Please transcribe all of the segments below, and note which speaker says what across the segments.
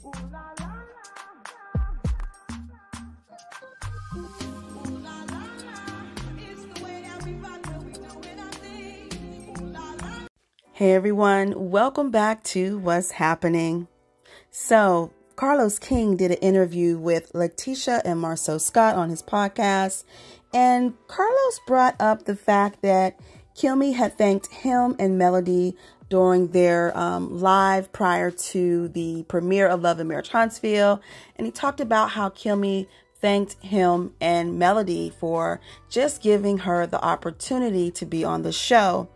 Speaker 1: Hey everyone, welcome back to What's Happening. So, Carlos King did an interview with Latisha and Marsauscott on his podcast, and Carlos brought up the fact that Kimmy had thanked him and Melody during their live prior to the premiere of Love and Marriage Huntsville, and he talked about how Kimmy thanked him and Melody for just giving her the opportunity to be on the show.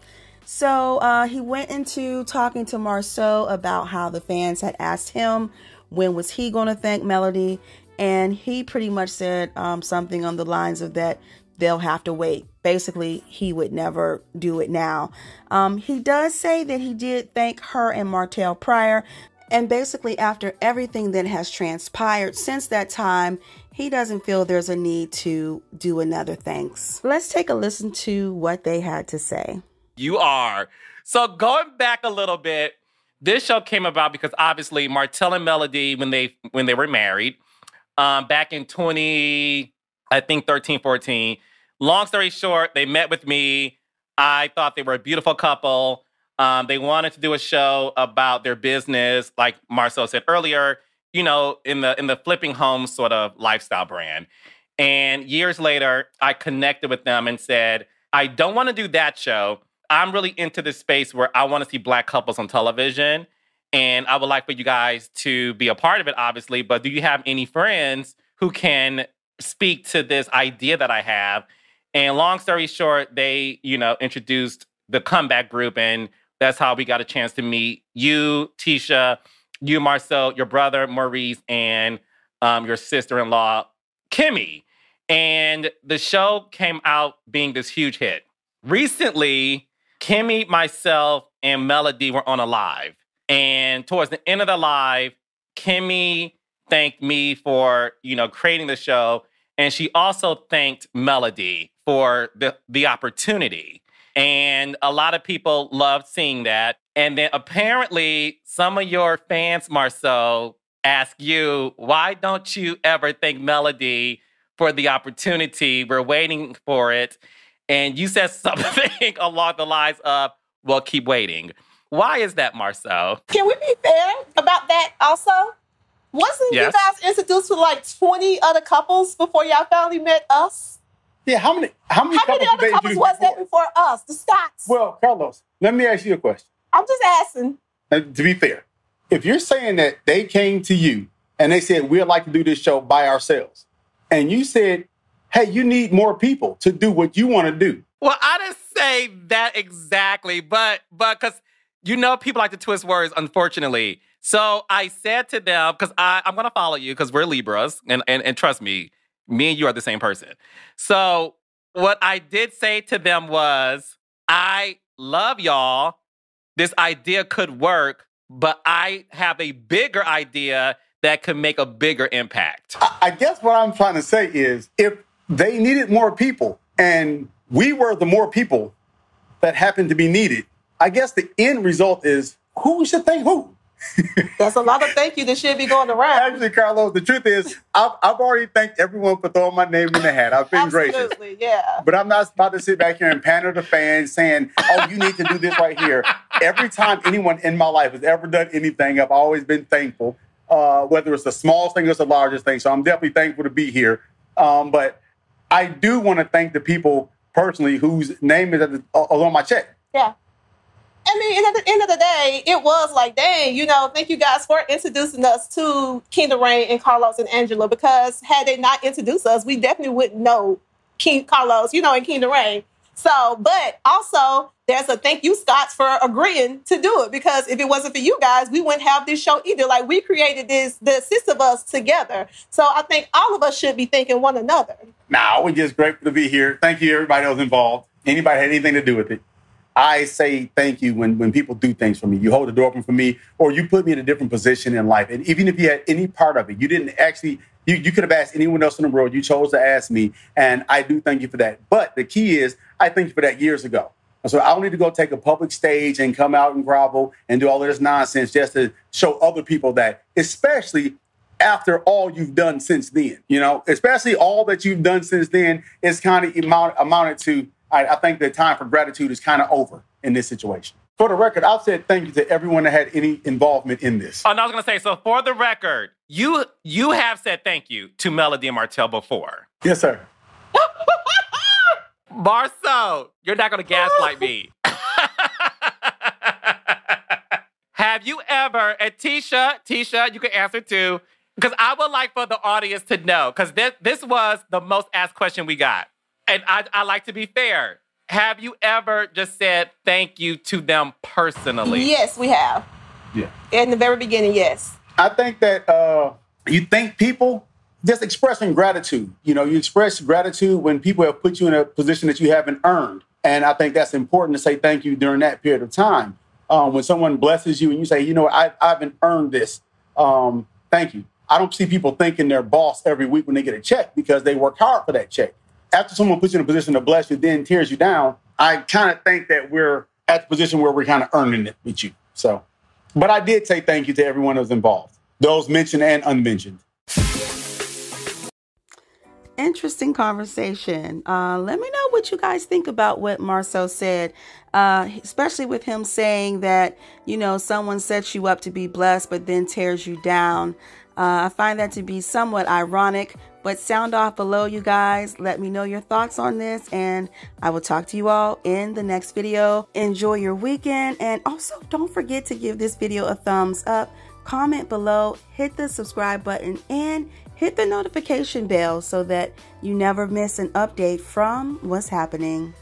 Speaker 1: So he went into talking to Marsau about how the fans had asked him when was he going to thank Melody, and he pretty much said something on the lines of that they'll have to wait. Basically, he would never do it now. He does say that he did thank her and Martell prior, and basically after everything that has transpired since that time, he doesn't feel there's a need to do another thanks. Let's take a listen to what they had to say.
Speaker 2: You are. So going back a little bit, this show came about because obviously Martell and Melody, when they were married, back in 13, 14. Long story short, they met with me. I thought they were a beautiful couple. They wanted to do a show about their business, like Marsau said earlier, you know, in the flipping home sort of lifestyle brand. And years later, I connected with them and said, I don't want to do that show. I'm really into this space where I want to see Black couples on television, and I would like for you guys to be a part of it, obviously, but do you have any friends who can speak to this idea that I have? And long story short, they, introduced the Comeback Group, and that's how we got a chance to meet you, Tisha, you, Marsau, your brother, Maurice, and your sister-in-law, Kimmy. And the show came out being this huge hit. Recently, Kimmy, myself, and Melody were on a live. And towards the end of the live, Kimmy thanked me for, creating the show. And she also thanked Melody for the opportunity. And a lot of people loved seeing that. And then apparently some of your fans, Marsau, ask you, why don't you ever thank Melody for the opportunity? We're waiting for it. And you said something along the lines of, well, keep waiting. Why is that, Marsau?
Speaker 3: Can we be fair about that also? Wasn't you guys introduced to like 20 other couples before y'all finally met us?
Speaker 4: Yeah, how many other couples
Speaker 3: was there before us? The Scotts.
Speaker 4: Well, Carlos, let me ask you a question.
Speaker 3: I'm just asking.
Speaker 4: To be fair, if you're saying that they came to you and they said, we'd like to do this show by ourselves, and you said, hey, you need more people to do what you want to do.
Speaker 2: Well, I didn't say that exactly, but because, people like to twist words, unfortunately. So I said to them, because I'm going to follow you because we're Libras, and trust me and you are the same person. So what I did say to them was, I love y'all. This idea could work, but I have a bigger idea that could make a bigger impact.
Speaker 4: I guess what I'm trying to say is, if they needed more people, and we were the more people that happened to be needed, I guess the end result is who should thank who.
Speaker 3: That's a lot of thank you that should be going around.
Speaker 4: Actually, Carlos, the truth is, I've already thanked everyone for throwing my name in the hat. I've been gracious.
Speaker 3: Absolutely, yeah.
Speaker 4: But I'm not about to sit back here and pander to fans saying, oh, you need to do this right here. Every time anyone in my life has ever done anything, I've always been thankful, whether it's the smallest thing or the largest thing. So I'm definitely thankful to be here. But I do want to thank the people personally whose name is on my check.
Speaker 3: Yeah. I mean, at the end of the day, it was like, dang, thank you guys for introducing us to Kingdom Reign and Carlos and Angela, because had they not introduced us, we definitely wouldn't know Carlos, and Kingdom Reign. So, but also, there's a thank you, Scotts, for agreeing to do it, because if it wasn't for you guys, we wouldn't have this show either. Like, we created the 6 of us together. So I think all of us should be thanking one another.
Speaker 4: Nah, we're just grateful to be here. Thank you, everybody that was involved. Anybody had anything to do with it. I say thank you when people do things for me. You hold the door open for me, or you put me in a different position in life. And even if you had any part of it, you didn't actually, you could have asked anyone else in the world. You chose to ask me, and I do thank you for that. But the key is, I thank you for that years ago. So I don't need to go take a public stage and come out and grovel and do all of this nonsense just to show other people that, especially after all you've done since then, especially all that you've done since then is kind of amounted to, I think the time for gratitude is kind of over in this situation. For the record, I've said thank you to everyone that had any involvement in this.
Speaker 2: Oh, and I was going to say, so for the record, you have said thank you to Melody and Martell before.
Speaker 4: Yes, sir.
Speaker 2: Marsau, you're not going to gaslight me. Have you ever, and Tisha, you can answer too, because I would like for the audience to know, because this was the most asked question we got. And I like to be fair. Have you ever just said thank you to them personally?
Speaker 3: Yes, we have.
Speaker 4: Yeah.
Speaker 3: In the very beginning, yes.
Speaker 4: I think that you thank people just expressing gratitude. You express gratitude when people have put you in a position that you haven't earned. And I think that's important to say thank you during that period of time. When someone blesses you and you say, I haven't earned this. Thank you. I don't see people thanking their boss every week when they get a check because they work hard for that check. After someone puts you in a position to bless you, then tears you down, I kind of think that we're at the position where we're kind of earning it with you. So, but I did say thank you to everyone that was involved, those mentioned and unmentioned.
Speaker 1: Interesting conversation. Let me know what you guys think about what Marsau said, especially with him saying that, someone sets you up to be blessed, but then tears you down. I find that to be somewhat ironic, but sound off below, you guys. Let me know your thoughts on this, and I will talk to you all in the next video. Enjoy your weekend, and also don't forget to give this video a thumbs up, comment below, hit the subscribe button, and hit the notification bell so that you never miss an update from what's happening.